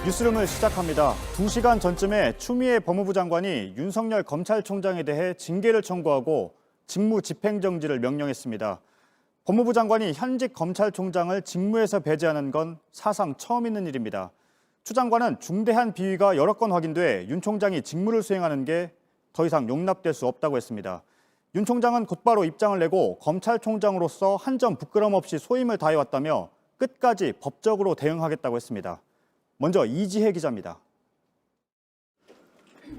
뉴스룸을 시작합니다. 2시간 전쯤에 추미애 법무부 장관이 윤석열 검찰총장에 대해 징계를 청구하고 직무 집행정지를 명령했습니다. 법무부 장관이 현직 검찰총장을 직무에서 배제하는 건 사상 처음 있는 일입니다. 추 장관은 중대한 비위가 여러 건 확인돼 윤 총장이 직무를 수행하는 게 더 이상 용납될 수 없다고 했습니다. 윤 총장은 곧바로 입장을 내고 검찰총장으로서 한 점 부끄럼 없이 소임을 다해왔다며 끝까지 법적으로 대응하겠다고 했습니다. 먼저 이지혜 기자입니다.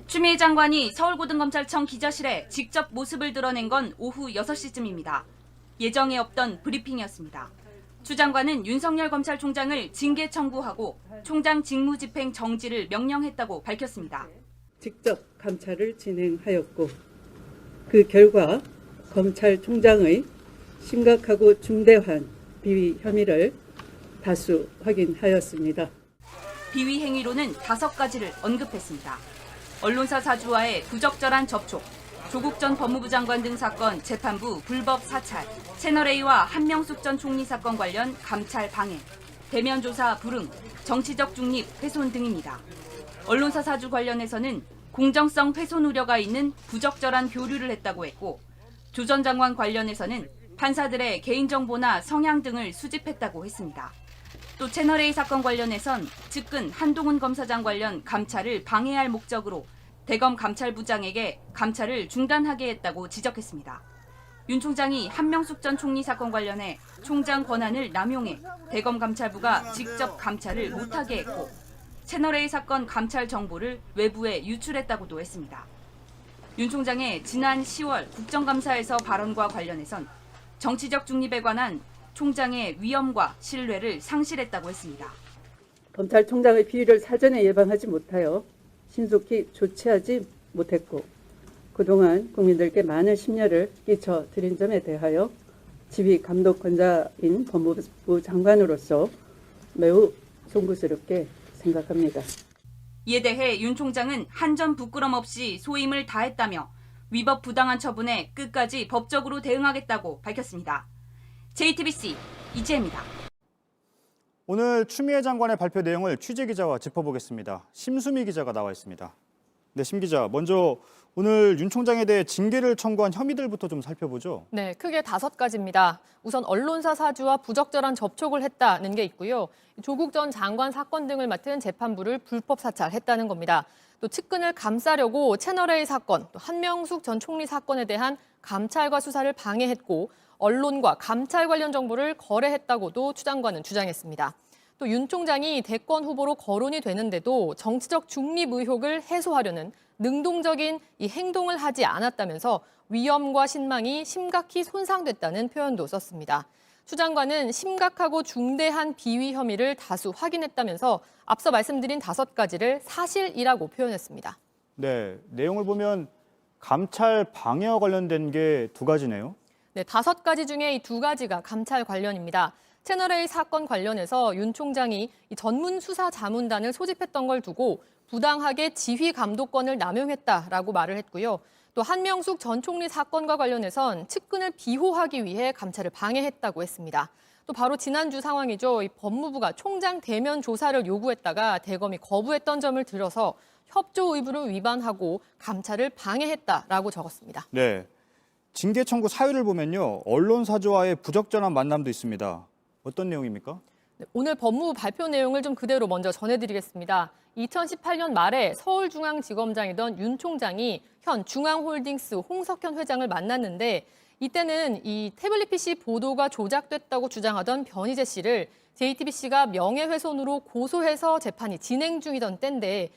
추미애 장관이 서울고등검찰청 기자실에 직접 모습을 드러낸 건 오후 6시쯤입니다. 예정에 없던 브리핑이었습니다. 추 장관은 윤석열 검찰총장을 징계 청구하고 총장 직무 집행 정지를 명령했다고 밝혔습니다. 직접 감찰을 진행하였고 그 결과 검찰총장의 심각하고 중대한 비위 혐의를 다수 확인하였습니다. 비위 행위로는 5가지를 언급했습니다. 언론사 사주와의 부적절한 접촉, 조국 전 법무부 장관 등 사건 재판부 불법 사찰, 채널A와 한명숙 전 총리 사건 관련 감찰 방해, 대면 조사 불응, 정치적 중립 훼손 등입니다. 언론사 사주 관련해서는 공정성 훼손 우려가 있는 부적절한 교류를 했다고 했고, 조 전 장관 관련해서는 판사들의 개인정보나 성향 등을 수집했다고 했습니다. 또 채널A 사건 관련해선 측근 한동훈 검사장 관련 감찰을 방해할 목적으로 대검 감찰부장에게 감찰을 중단하게 했다고 지적했습니다. 윤 총장이 한명숙 전 총리 사건 관련해 총장 권한을 남용해 대검 감찰부가 직접 감찰을 못하게 했고, 채널A 사건 감찰 정보를 외부에 유출했다고도 했습니다. 윤 총장의 지난 10월 국정감사에서 발언과 관련해선 정치적 중립에 관한 총장의 위엄과 신뢰를 상실했다고 했습니다. 검찰총장의 비위를 사전에 예방하지 못하여 신속히 조치하지 못했고 그동안 국민들께 많은 심려를 끼쳐드린 점에 대하여 지휘감독권자인 법무부 장관으로서 매우 송구스럽게 생각합니다. 이에 대해 윤 총장은 한 점 부끄럼 없이 소임을 다했다며 위법 부당한 처분에 끝까지 법적으로 대응하겠다고 밝혔습니다. JTBC 이지혜입니다. 오늘 추미애 장관의 발표 내용을 취재 기자와 짚어보겠습니다. 심수미 기자가 나와 있습니다. 네, 심 기자, 먼저 오늘 윤 총장에 대해 징계를 청구한 혐의들부터 좀 살펴보죠. 네, 크게 5가지입니다. 우선 언론사 사주와 부적절한 접촉을 했다는 게 있고요. 조국 전 장관 사건 등을 맡은 재판부를 불법 사찰했다는 겁니다. 또 측근을 감싸려고 채널A 사건, 또 한명숙 전 총리 사건에 대한 감찰과 수사를 방해했고 언론과 감찰 관련 정보를 거래했다고도 추 장관은 주장했습니다. 또 윤 총장이 대권 후보로 거론이 되는데도 정치적 중립 의혹을 해소하려는 능동적인 이 행동을 하지 않았다면서 위엄과 신망이 심각히 손상됐다는 표현도 썼습니다. 추 장관은 심각하고 중대한 비위 혐의를 다수 확인했다면서 앞서 말씀드린 5가지를 사실이라고 표현했습니다. 네, 내용을 보면 감찰 방해와 관련된 게 2가지네요. 네, 5가지 중에 이 2가지가 감찰 관련입니다. 채널A 사건 관련해서 윤 총장이 이 전문 수사 자문단을 소집했던 걸 두고 부당하게 지휘 감독권을 남용했다라고 말을 했고요. 또 한명숙 전 총리 사건과 관련해선 측근을 비호하기 위해 감찰을 방해했다고 했습니다. 또 바로 지난주 상황이죠. 이 법무부가 총장 대면 조사를 요구했다가 대검이 거부했던 점을 들어서 협조 의무를 위반하고 감찰을 방해했다라고 적었습니다. 네, 징계 청구 사유를 보면요, 언론사주와의 부적절한 만남도 있습니다. 어떤 내용입니까? 네, 오늘 법무부 발표 내용을 좀 그대로 먼저 전해드리겠습니다. 2018년 말에 서울중앙지검장이던 윤 총장이 현 중앙홀딩스 홍석현 회장을 만났는데 이때는 이 태블릿 PC 보도가 조작됐다고 주장하던 변희재 씨를 JTBC가 명예훼손으로 고소해서 재판이 진행 중이던 때인데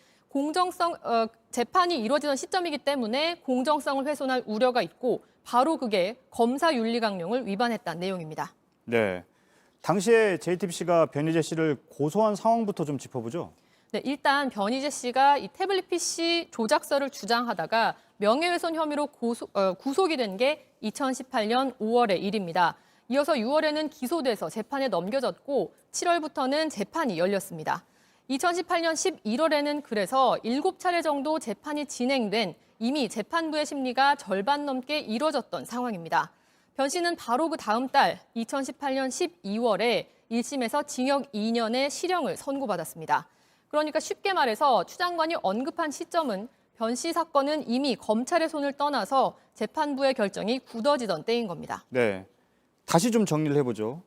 재판이 이루어지던 시점이기 때문에 공정성을 훼손할 우려가 있고 바로 그게 검사윤리 강령을 위반했다는 내용입니다. 네, 당시에 JTBC가 변희재 씨를 고소한 상황부터 좀 짚어보죠. 네, 일단 변희재 씨가 이 태블릿 PC 조작서를 주장하다가 명예훼손 혐의로 구속이 된 게 2018년 5월의 일입니다. 이어서 6월에는 기소돼서 재판에 넘겨졌고 7월부터는 재판이 열렸습니다. 2018년 11월에는 그래서 7차례 정도 재판이 진행된 이미 재판부의 심리가 절반 넘게 이뤄졌던 상황입니다. 변 씨는 바로 그 다음 달 2018년 12월에 1심에서 징역 2년의 실형을 선고받았습니다. 그러니까 쉽게 말해서 추 장관이 언급한 시점은 변 씨 사건은 이미 검찰의 손을 떠나서 재판부의 결정이 굳어지던 때인 겁니다. 네, 다시 좀 정리를 해보죠.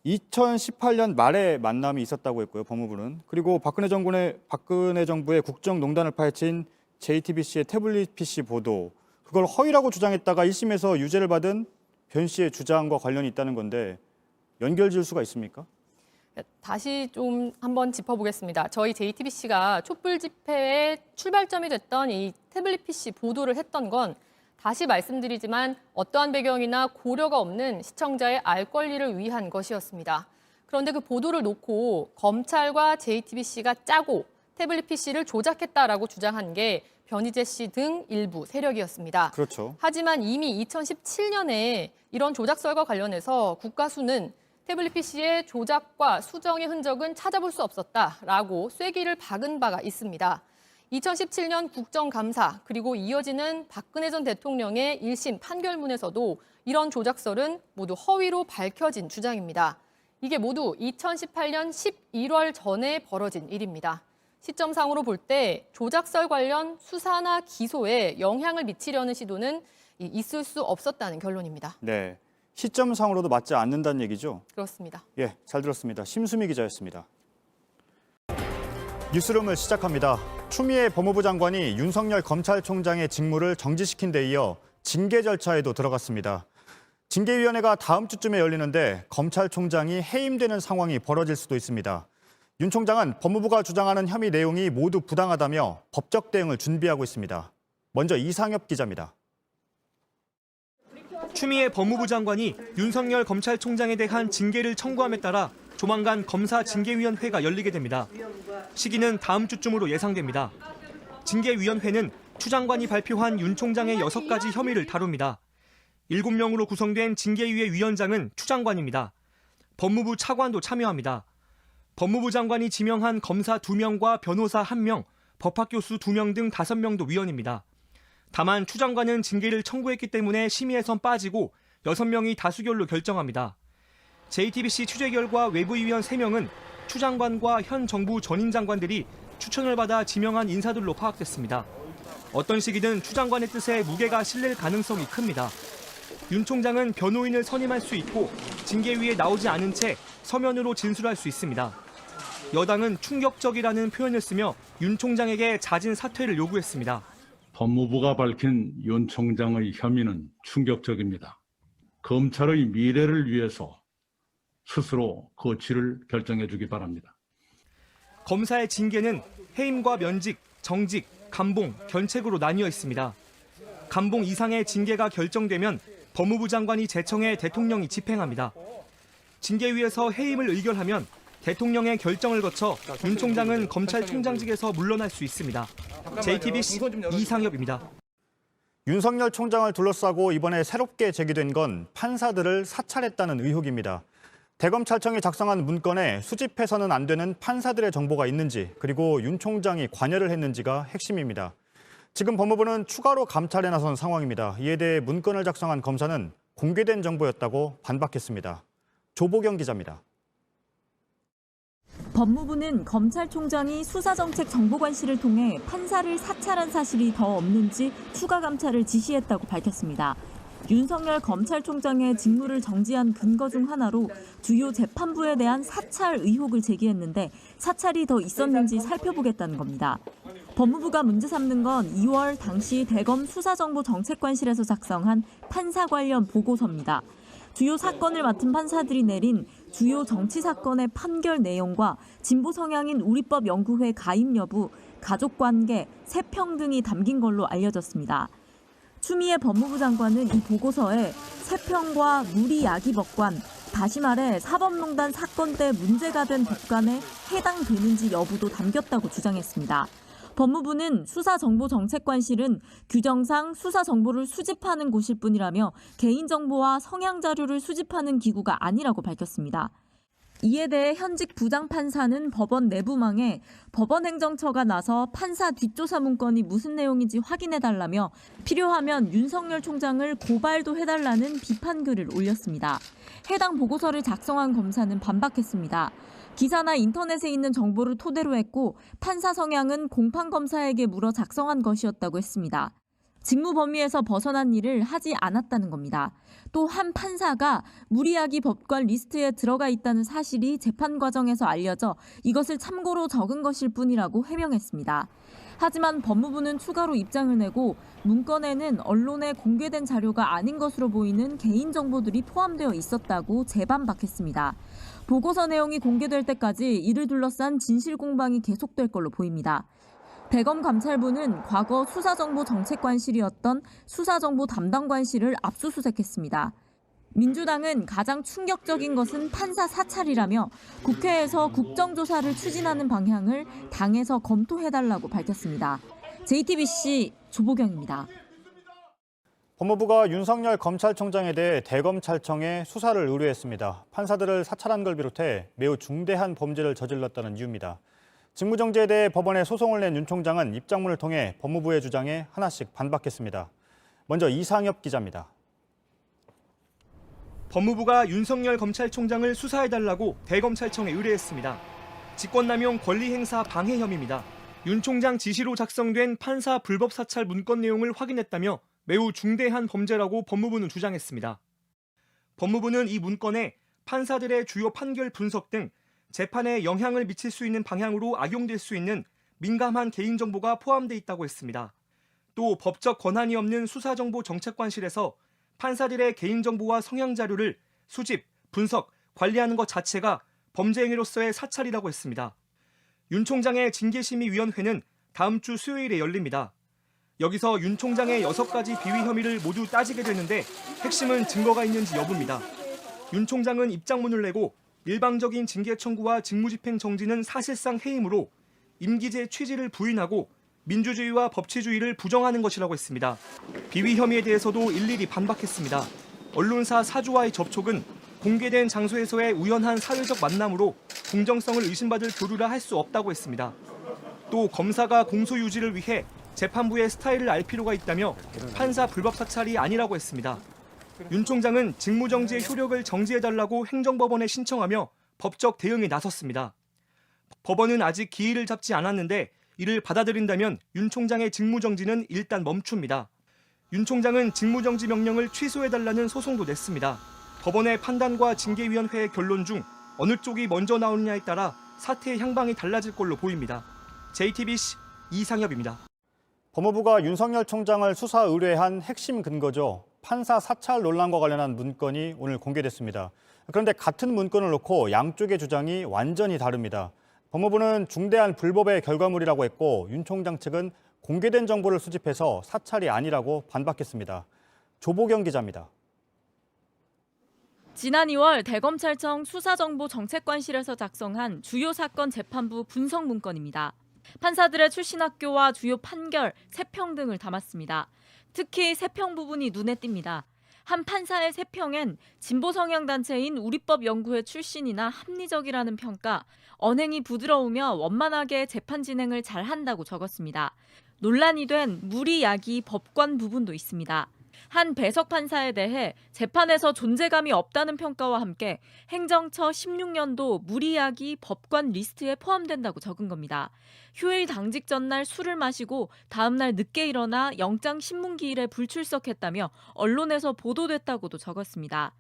2018년 말에 만남이 있었다고 했고요, 법무부는. 그리고 박근혜 정부의 국정농단을 파헤친 JTBC의 태블릿 PC 보도, 그걸 허위라고 주장했다가 1심에서 유죄를 받은 변 씨의 주장과 관련이 있다는 건데 연결 지을 수가 있습니까? 다시 좀 한번 짚어보겠습니다. 저희 JTBC가 촛불 집회의 출발점이 됐던 이 태블릿 PC 보도를 했던 건 다시 말씀드리지만 어떠한 배경이나 고려가 없는 시청자의 알 권리를 위한 것이었습니다. 그런데 그 보도를 놓고 검찰과 JTBC가 짜고 태블릿 PC를 조작했다라고 주장한 게 변희재 씨 등 일부 세력이었습니다. 그렇죠. 하지만 이미 2017년에 이런 조작설과 관련해서 국가수는 태블릿 PC의 조작과 수정의 흔적은 찾아볼 수 없었다라고 쐐기를 박은 바가 있습니다. 2017년 국정감사 그리고 이어지는 박근혜 전 대통령의 1심 판결문에서도 이런 조작설은 모두 허위로 밝혀진 주장입니다. 이게 모두 2018년 11월 전에 벌어진 일입니다. 시점상으로 볼 때 조작설 관련 수사나 기소에 영향을 미치려는 시도는 있을 수 없었다는 결론입니다. 네, 시점상으로도 맞지 않는다는 얘기죠? 그렇습니다. 예, 잘 들었습니다. 심수미 기자였습니다. 뉴스룸을 시작합니다. 추미애 법무부 장관이 윤석열 검찰총장의 직무를 정지시킨 데 이어 징계 절차에도 들어갔습니다. 징계위원회가 다음 주쯤에 열리는데 검찰총장이 해임되는 상황이 벌어질 수도 있습니다. 윤 총장은 법무부가 주장하는 혐의 내용이 모두 부당하다며 법적 대응을 준비하고 있습니다. 먼저 이상엽 기자입니다. 추미애 법무부 장관이 윤석열 검찰총장에 대한 징계를 청구함에 따라 조만간 검사징계위원회가 열리게 됩니다. 시기는 다음 주쯤으로 예상됩니다. 징계위원회는 추 장관이 발표한 윤 총장의 6가지 혐의를 다룹니다. 7명으로 구성된 징계위의 위원장은 추 장관입니다. 법무부 차관도 참여합니다. 법무부 장관이 지명한 검사 2명과 변호사 1명, 법학교수 2명 등 5명도 위원입니다. 다만 추 장관은 징계를 청구했기 때문에 심의에선 빠지고 6명이 다수결로 결정합니다. JTBC 취재 결과 외부위원 3명은 추 장관과 현 정부 전임 장관들이 추천을 받아 지명한 인사들로 파악됐습니다. 어떤 시기든 추 장관의 뜻에 무게가 실릴 가능성이 큽니다. 윤 총장은 변호인을 선임할 수 있고 징계위에 나오지 않은 채 서면으로 진술할 수 있습니다. 여당은 충격적이라는 표현을 쓰며 윤 총장에게 자진 사퇴를 요구했습니다. 법무부가 밝힌 윤 총장의 혐의는 충격적입니다. 검찰의 미래를 위해서 스스로 거취를 결정해 주기 바랍니다. 검사의 징계는 해임과 면직, 정직, 감봉, 견책으로 나뉘어 있습니다. 감봉 이상의 징계가 결정되면 법무부 장관이 제청해 대통령이 집행합니다. 징계위에서 해임을 의결하면 대통령의 결정을 거쳐 윤 총장은 검찰총장직에서 물러날 수 있습니다. JTBC 이상엽입니다. 윤석열 총장을 둘러싸고 이번에 새롭게 제기된 건 판사들을 사찰했다는 의혹입니다. 대검찰청이 작성한 문건에 수집해서는 안 되는 판사들의 정보가 있는지, 그리고 윤 총장이 관여를 했는지가 핵심입니다. 지금 법무부는 추가로 감찰에 나선 상황입니다. 이에 대해 문건을 작성한 검사는 공개된 정보였다고 반박했습니다. 조보경 기자입니다. 법무부는 검찰총장이 수사정책정보관실을 통해 판사를 사찰한 사실이 더 없는지 추가 감찰을 지시했다고 밝혔습니다. 윤석열 검찰총장의 직무를 정지한 근거 중 하나로 주요 재판부에 대한 사찰 의혹을 제기했는데 사찰이 더 있었는지 살펴보겠다는 겁니다. 법무부가 문제 삼는 건 2월 당시 대검 수사정보정책관실에서 작성한 판사 관련 보고서입니다. 주요 사건을 맡은 판사들이 내린 주요 정치 사건의 판결 내용과 진보 성향인 우리법 연구회 가입 여부, 가족관계, 세평 등이 담긴 걸로 알려졌습니다. 추미애 법무부 장관은 이 보고서에 세평과 무리야기법관, 다시 말해 사법농단 사건 때 문제가 된 법관에 해당되는지 여부도 담겼다고 주장했습니다. 법무부는 수사정보정책관실은 규정상 수사정보를 수집하는 곳일 뿐이라며 개인정보와 성향자료를 수집하는 기구가 아니라고 밝혔습니다. 이에 대해 현직 부장판사는 법원 내부망에 법원행정처가 나서 판사 뒷조사 문건이 무슨 내용인지 확인해달라며 필요하면 윤석열 총장을 고발도 해달라는 비판글을 올렸습니다. 해당 보고서를 작성한 검사는 반박했습니다. 기사나 인터넷에 있는 정보를 토대로 했고 판사 성향은 공판 검사에게 물어 작성한 것이었다고 했습니다. 직무 범위에서 벗어난 일을 하지 않았다는 겁니다. 또 한 판사가 무리야기 법관 리스트에 들어가 있다는 사실이 재판 과정에서 알려져 이것을 참고로 적은 것일 뿐이라고 해명했습니다. 하지만 법무부는 추가로 입장을 내고 문건에는 언론에 공개된 자료가 아닌 것으로 보이는 개인정보들이 포함되어 있었다고 재반박했습니다. 보고서 내용이 공개될 때까지 이를 둘러싼 진실 공방이 계속될 걸로 보입니다. 대검감찰부는 과거 수사정보정책관실이었던 수사정보 담당관실을 압수수색했습니다. 민주당은 가장 충격적인 것은 판사 사찰이라며 국회에서 국정조사를 추진하는 방향을 당에서 검토해달라고 밝혔습니다. JTBC 조보경입니다. 법무부가 윤석열 검찰총장에 대해 대검찰청에 수사를 의뢰했습니다. 판사들을 사찰한 걸 비롯해 매우 중대한 범죄를 저질렀다는 이유입니다. 직무정지에 대해 법원에 소송을 낸 윤 총장은 입장문을 통해 법무부의 주장에 하나씩 반박했습니다. 먼저 이상엽 기자입니다. 법무부가 윤석열 검찰총장을 수사해달라고 대검찰청에 의뢰했습니다. 직권남용 권리행사 방해 혐의입니다. 윤 총장 지시로 작성된 판사 불법 사찰 문건 내용을 확인했다며 매우 중대한 범죄라고 법무부는 주장했습니다. 법무부는 이 문건에 판사들의 주요 판결 분석 등 재판에 영향을 미칠 수 있는 방향으로 악용될 수 있는 민감한 개인정보가 포함돼 있다고 했습니다. 또 법적 권한이 없는 수사정보정책관실에서 판사들의 개인정보와 성향 자료를 수집, 분석, 관리하는 것 자체가 범죄 행위로서의 사찰이라고 했습니다. 윤 총장의 징계심의위원회는 다음 주 수요일에 열립니다. 여기서 윤 총장의 6가지 비위 혐의를 모두 따지게 되는데 핵심은 증거가 있는지 여부입니다. 윤 총장은 입장문을 내고 일방적인 징계 청구와 직무집행 정지는 사실상 해임으로 임기제 취지를 부인하고 민주주의와 법치주의를 부정하는 것이라고 했습니다. 비위 혐의에 대해서도 일일이 반박했습니다. 언론사 사주와의 접촉은 공개된 장소에서의 우연한 사회적 만남으로 공정성을 의심받을 교류라 할 수 없다고 했습니다. 또 검사가 공소 유지를 위해 재판부의 스타일을 알 필요가 있다며 판사 불법 사찰이 아니라고 했습니다. 윤 총장은 직무정지의 효력을 정지해달라고 행정법원에 신청하며 법적 대응에 나섰습니다. 법원은 아직 기일을 잡지 않았는데 이를 받아들인다면 윤 총장의 직무정지는 일단 멈춥니다. 윤 총장은 직무정지 명령을 취소해달라는 소송도 냈습니다. 법원의 판단과 징계위원회의 결론 중 어느 쪽이 먼저 나오느냐에 따라 사태의 향방이 달라질 걸로 보입니다. JTBC 이상엽입니다. 법무부가 윤석열 총장을 수사 의뢰한 핵심 근거죠. 판사 사찰 논란과 관련한 문건이 오늘 공개됐습니다. 그런데 같은 문건을 놓고 양쪽의 주장이 완전히 다릅니다. 법무부는 중대한 불법의 결과물이라고 했고 윤 총장 측은 공개된 정보를 수집해서 사찰이 아니라고 반박했습니다. 조보경 기자입니다. 지난 2월 대검찰청 수사정보정책관실에서 작성한 주요 사건 재판부 분석 문건입니다. 판사들의 출신 학교와 주요 판결, 세평 등을 담았습니다. 특히 세평 부분이 눈에 띕니다. 한 판사의 세평엔 진보 성향 단체인 우리법연구회 출신이나 합리적이라는 평가, 언행이 부드러우며 원만하게 재판 진행을 잘한다고 적었습니다. 논란이 된 무리야기 법관 부분도 있습니다. 한 배석 판사에 대해 재판에서 존재감이 없다는 평가와 함께 행정처 16년도 무리야기 법관 리스트에 포함된다고 적은 겁니다. 휴일 당직 전날 술을 마시고 다음 날 늦게 일어나 영장 신문기일에 불출석했다며 언론에서 보도됐다고도 적었습니다.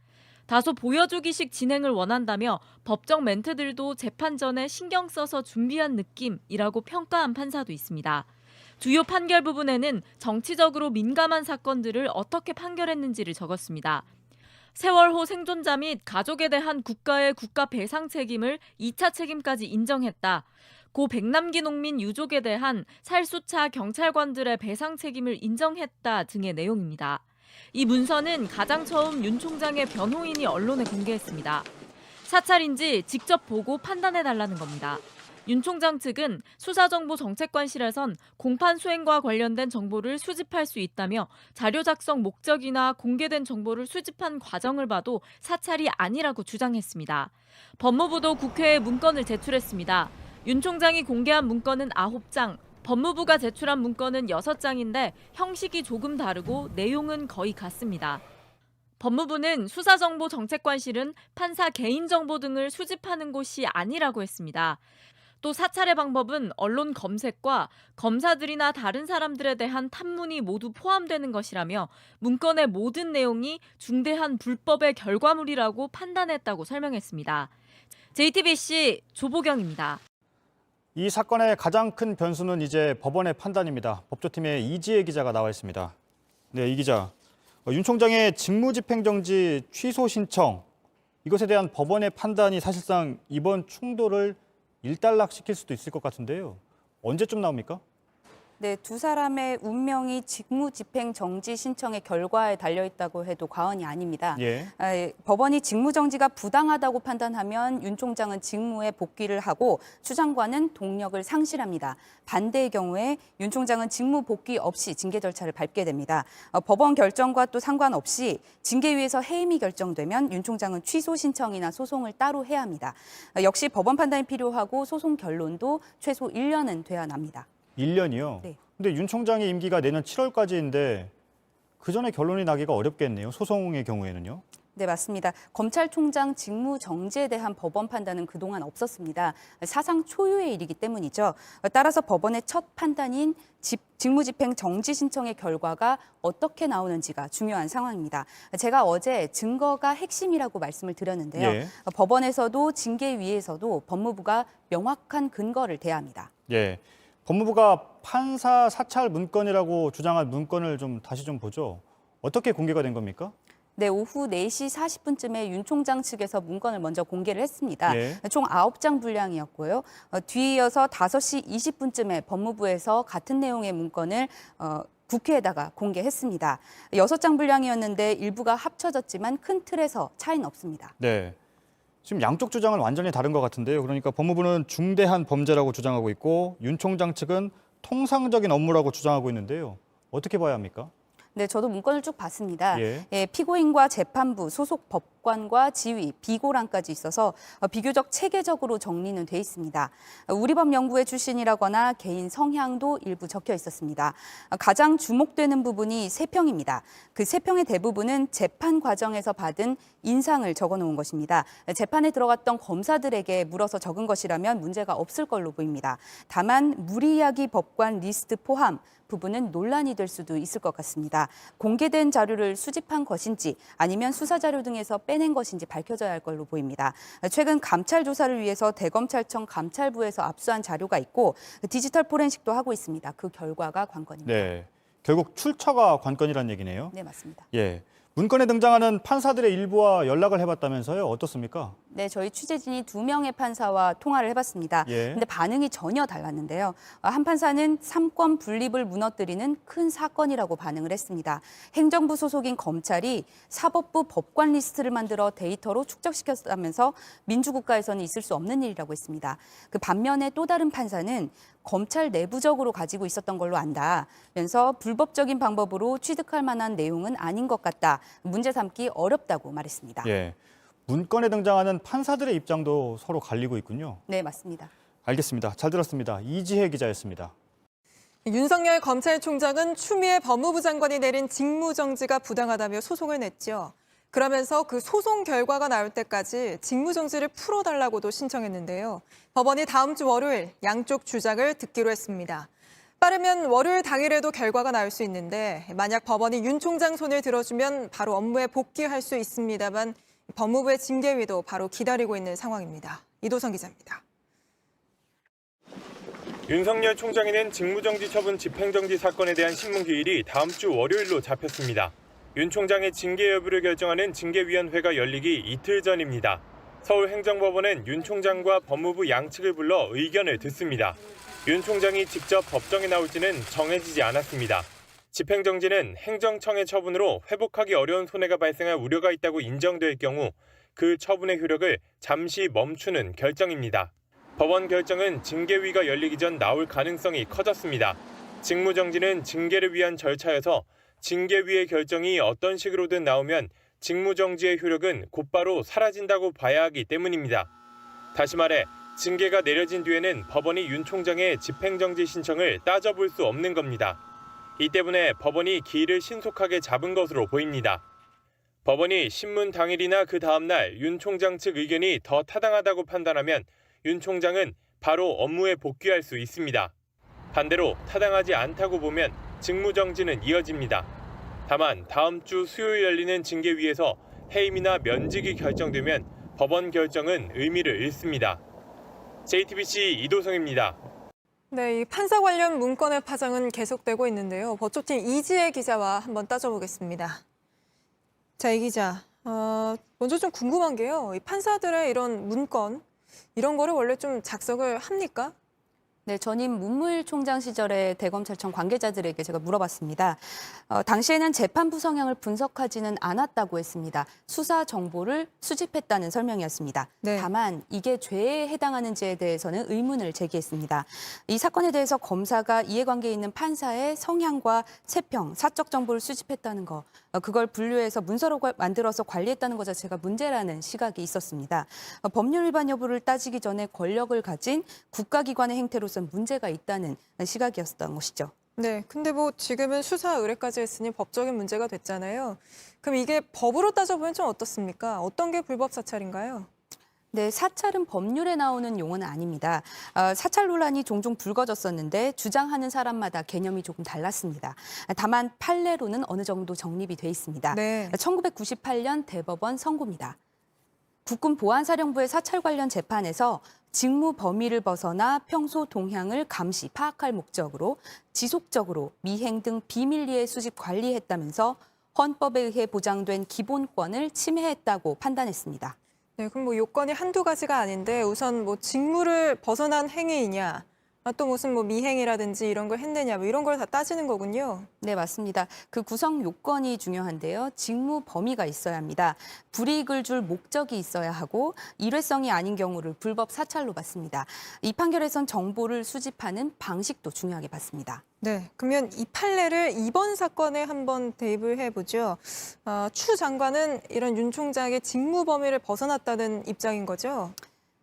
다소 보여주기식 진행을 원한다며 법정 멘트들도 재판 전에 신경 써서 준비한 느낌이라고 평가한 판사도 있습니다. 주요 판결 부분에는 정치적으로 민감한 사건들을 어떻게 판결했는지를 적었습니다. 세월호 생존자 및 가족에 대한 국가의 국가 배상 책임을 2차 책임까지 인정했다. 고 백남기 농민 유족에 대한 살수차 경찰관들의 배상 책임을 인정했다 등의 내용입니다. 이 문서는 가장 처음 윤 총장의 변호인이 언론에 공개했습니다. 사찰인지 직접 보고 판단해달라는 겁니다. 윤 총장 측은 수사정보정책관실에선 공판 수행과 관련된 정보를 수집할 수 있다며 자료 작성 목적이나 공개된 정보를 수집한 과정을 봐도 사찰이 아니라고 주장했습니다. 법무부도 국회에 문건을 제출했습니다. 윤 총장이 공개한 문건은 9장, 법무부가 제출한 문건은 6장인데 형식이 조금 다르고 내용은 거의 같습니다. 법무부는 수사정보정책관실은 판사 개인정보 등을 수집하는 곳이 아니라고 했습니다. 또 사찰의 방법은 언론 검색과 검사들이나 다른 사람들에 대한 탐문이 모두 포함되는 것이라며 문건의 모든 내용이 중대한 불법의 결과물이라고 판단했다고 설명했습니다. JTBC 조보경입니다. 이 사건의 가장 큰 변수는 이제 법원의 판단입니다. 법조팀의 이지혜 기자가 나와 있습니다. 네, 이 기자. 윤 총장의 직무집행정지 취소 신청, 이것에 대한 법원의 판단이 사실상 이번 충돌을 일단락시킬 수도 있을 것 같은데요. 언제쯤 나옵니까? 네, 두 사람의 운명이 직무집행정지 신청의 결과에 달려있다고 해도 과언이 아닙니다. 예. 법원이 직무정지가 부당하다고 판단하면 윤 총장은 직무에 복귀를 하고 추 장관은 동력을 상실합니다. 반대의 경우에 윤 총장은 직무 복귀 없이 징계 절차를 밟게 됩니다. 법원 결정과 또 상관없이 징계위에서 해임이 결정되면 윤 총장은 취소 신청이나 소송을 따로 해야 합니다. 역시 법원 판단이 필요하고 소송 결론도 최소 1년은 돼야 납니다. 1년이요? 네. 근데 윤 총장의 임기가 내년 7월까지인데 그 전에 결론이 나기가 어렵겠네요. 소송의 경우에는요. 네, 맞습니다. 검찰총장 직무 정지에 대한 법원 판단은 그동안 없었습니다. 사상 초유의 일이기 때문이죠. 따라서 법원의 첫 판단인 직무집행 정지 신청의 결과가 어떻게 나오는지가 중요한 상황입니다. 제가 어제 증거가 핵심이라고 말씀을 드렸는데요. 예. 법원에서도 징계위에서도 법무부가 명확한 근거를 대야 합니다. 예. 법무부가 판사 사찰 문건이라고 주장한 문건을 다시 보죠. 어떻게 공개가 된 겁니까? 네, 오후 4시 40분쯤에 윤 총장 측에서 문건을 먼저 공개를 했습니다. 예. 총 9장 분량이었고요. 뒤이어서 5시 20분쯤에 법무부에서 같은 내용의 문건을 국회에다가 공개했습니다. 6장 분량이었는데 일부가 합쳐졌지만 큰 틀에서 차이는 없습니다. 네. 지금 양쪽 주장은 완전히 다른 것 같은데요. 그러니까 법무부는 중대한 범죄라고 주장하고 있고 윤 총장 측은 통상적인 업무라고 주장하고 있는데요. 어떻게 봐야 합니까? 네, 저도 문건을 쭉 봤습니다. 예. 피고인과 재판부, 소속 법관과 지휘, 비고란까지 있어서 비교적 체계적으로 정리는 돼 있습니다. 우리법연구회 출신이라거나 개인 성향도 일부 적혀 있었습니다. 가장 주목되는 부분이 3평입니다. 그 3평의 대부분은 재판 과정에서 받은 인상을 적어놓은 것입니다. 재판에 들어갔던 검사들에게 물어서 적은 것이라면 문제가 없을 걸로 보입니다. 다만 무리야기 법관 리스트 포함 부분은 논란이 될 수도 있을 것 같습니다. 공개된 자료를 수집한 것인지 아니면 수사 자료 등에서 빼낸 것인지 밝혀져야 할 걸로 보입니다. 최근 감찰 조사를 위해서 대검찰청 감찰부에서 압수한 자료가 있고 디지털 포렌식도 하고 있습니다. 그 결과가 관건입니다. 네. 결국 출처가 관건이라는 얘기네요. 네, 맞습니다. 예. 문건에 등장하는 판사들의 일부와 연락을 해봤다면서요. 어떻습니까? 네, 저희 취재진이 2명의 판사와 통화를 해봤습니다. 예. 근데 반응이 전혀 달랐는데요. 한 판사는 삼권 분립을 무너뜨리는 큰 사건이라고 반응을 했습니다. 행정부 소속인 검찰이 사법부 법관 리스트를 만들어 데이터로 축적시켰다면서 민주국가에서는 있을 수 없는 일이라고 했습니다. 그 반면에 또 다른 판사는 검찰 내부적으로 가지고 있었던 걸로 안다면서 불법적인 방법으로 취득할 만한 내용은 아닌 것 같다. 문제 삼기 어렵다고 말했습니다. 예. 문건에 등장하는 판사들의 입장도 서로 갈리고 있군요. 네, 맞습니다. 알겠습니다. 잘 들었습니다. 이지혜 기자였습니다. 윤석열 검찰총장은 추미애 법무부 장관이 내린 직무정지가 부당하다며 소송을 냈죠. 그러면서 그 소송 결과가 나올 때까지 직무정지를 풀어달라고도 신청했는데요. 법원이 다음 주 월요일 양쪽 주장을 듣기로 했습니다. 빠르면 월요일 당일에도 결과가 나올 수 있는데 만약 법원이 윤 총장 손을 들어주면 바로 업무에 복귀할 수 있습니다만 법무부의 징계위도 바로 기다리고 있는 상황입니다. 이도성 기자입니다. 윤석열 총장에는 직무정지 처분 집행정지 사건에 대한 신문기일이 다음 주 월요일로 잡혔습니다. 윤 총장의 징계 여부를 결정하는 징계위원회가 열리기 이틀 전입니다. 서울행정법원은 윤 총장과 법무부 양측을 불러 의견을 듣습니다. 윤 총장이 직접 법정에 나올지는 정해지지 않았습니다. 집행정지는 행정청의 처분으로 회복하기 어려운 손해가 발생할 우려가 있다고 인정될 경우 그 처분의 효력을 잠시 멈추는 결정입니다. 법원 결정은 징계위가 열리기 전 나올 가능성이 커졌습니다. 직무정지는 징계를 위한 절차여서 징계위의 결정이 어떤 식으로든 나오면 직무정지의 효력은 곧바로 사라진다고 봐야 하기 때문입니다. 다시 말해 징계가 내려진 뒤에는 법원이 윤 총장의 집행정지 신청을 따져볼 수 없는 겁니다. 이 때문에 법원이 기일을 신속하게 잡은 것으로 보입니다. 법원이 신문 당일이나 그 다음 날 윤 총장 측 의견이 더 타당하다고 판단하면 윤 총장은 바로 업무에 복귀할 수 있습니다. 반대로 타당하지 않다고 보면 직무정지는 이어집니다. 다만 다음 주 수요일 열리는 징계위에서 해임이나 면직이 결정되면 법원 결정은 의미를 잃습니다. JTBC 이도성입니다. 네, 이 판사 관련 문건의 파장은 계속되고 있는데요. 법조팀 이지혜 기자와 한번 따져보겠습니다. 자, 이 기자, 먼저 좀 궁금한 게요. 이 판사들의 이런 문건, 이런 거를 원래 좀 작성을 합니까? 네, 전임 문무일 총장 시절에 대검찰청 관계자들에게 제가 물어봤습니다. 당시에는 재판부 성향을 분석하지는 않았다고 했습니다. 수사 정보를 수집했다는 설명이었습니다. 네. 다만 이게 죄에 해당하는지에 대해서는 의문을 제기했습니다. 이 사건에 대해서 검사가 이해관계에 있는 판사의 성향과 세평, 사적 정보를 수집했다는 거, 그걸 분류해서 문서로 만들어서 관리했다는 것 자체가 문제라는 시각이 있었습니다. 법률 위반 여부를 따지기 전에 권력을 가진 국가기관의 행태로서 문제가 있다는 시각이었던 것이죠. 네, 근데 뭐 지금은 수사 의뢰까지 했으니 법적인 문제가 됐잖아요. 그럼 이게 법으로 따져보면 좀 어떻습니까? 어떤 게 불법 사찰인가요? 네, 사찰은 법률에 나오는 용어는 아닙니다. 사찰 논란이 종종 불거졌었는데 주장하는 사람마다 개념이 조금 달랐습니다. 다만 판례로는 어느 정도 정립이 돼 있습니다. 네. 1998년 대법원 선고입니다. 국군 보안사령부의 사찰 관련 재판에서 직무 범위를 벗어나 평소 동향을 감시, 파악할 목적으로 지속적으로 미행 등 비밀리에 수집 관리했다면서 헌법에 의해 보장된 기본권을 침해했다고 판단했습니다. 네, 그럼 뭐 요건이 한두 가지가 아닌데 우선 뭐 직무를 벗어난 행위이냐, 또 무슨 뭐 미행이라든지 이런 걸 했느냐, 뭐 이런 걸 다 따지는 거군요. 네, 맞습니다. 그 구성 요건이 중요한데요. 직무 범위가 있어야 합니다. 불이익을 줄 목적이 있어야 하고 일회성이 아닌 경우를 불법 사찰로 봤습니다. 이 판결에선 정보를 수집하는 방식도 중요하게 봤습니다. 네, 그러면 이 판례를 이번 사건에 한번 대입을 해보죠. 추 장관은 이런 윤 총장의 직무 범위를 벗어났다는 입장인 거죠?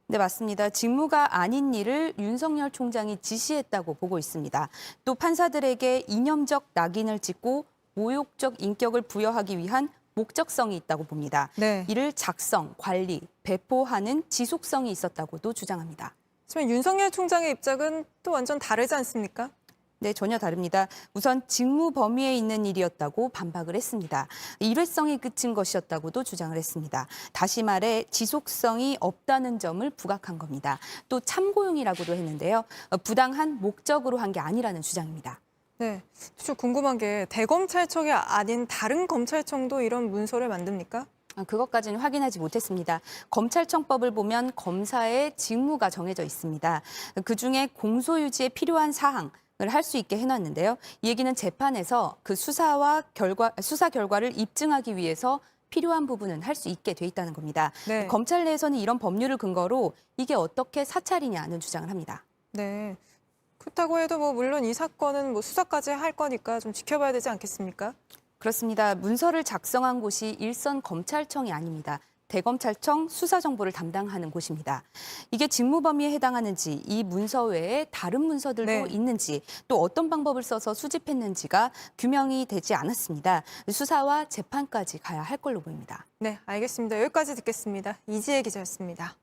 네, 맞습니다. 직무가 아닌 일을 윤석열 총장이 지시했다고 보고 있습니다. 또 판사들에게 이념적 낙인을 찍고 모욕적 인격을 부여하기 위한 목적성이 있다고 봅니다. 네. 이를 작성, 관리, 배포하는 지속성이 있었다고도 주장합니다. 하지만 윤석열 총장의 입장은 또 완전 다르지 않습니까? 네, 전혀 다릅니다. 우선 직무 범위에 있는 일이었다고 반박을 했습니다. 일회성이 그친 것이었다고도 주장을 했습니다. 다시 말해 지속성이 없다는 점을 부각한 겁니다. 또 참고용이라고도 했는데요. 부당한 목적으로 한 게 아니라는 주장입니다. 네, 좀 궁금한 게 대검찰청이 아닌 다른 검찰청도 이런 문서를 만듭니까? 그것까지는 확인하지 못했습니다. 검찰청법을 보면 검사의 직무가 정해져 있습니다. 그중에 공소유지에 필요한 사항, 할 수 있게 해놨는데요. 이 얘기는 재판에서 그 수사 결과를 입증하기 위해서 필요한 부분은 할 수 있게 돼 있다는 겁니다. 네. 검찰 내에서는 이런 법률을 근거로 이게 어떻게 사찰이냐는 주장을 합니다. 네, 그렇다고 해도 뭐 물론 이 사건은 뭐 수사까지 할 거니까 좀 지켜봐야 되지 않겠습니까? 그렇습니다. 문서를 작성한 곳이 일선 검찰청이 아닙니다. 대검찰청 수사정보를 담당하는 곳입니다. 이게 직무 범위에 해당하는지, 이 문서 외에 다른 문서들도 네. 있는지, 또 어떤 방법을 써서 수집했는지가 규명이 되지 않았습니다. 수사와 재판까지 가야 할 걸로 보입니다. 네, 알겠습니다. 여기까지 듣겠습니다. 이지혜 기자였습니다.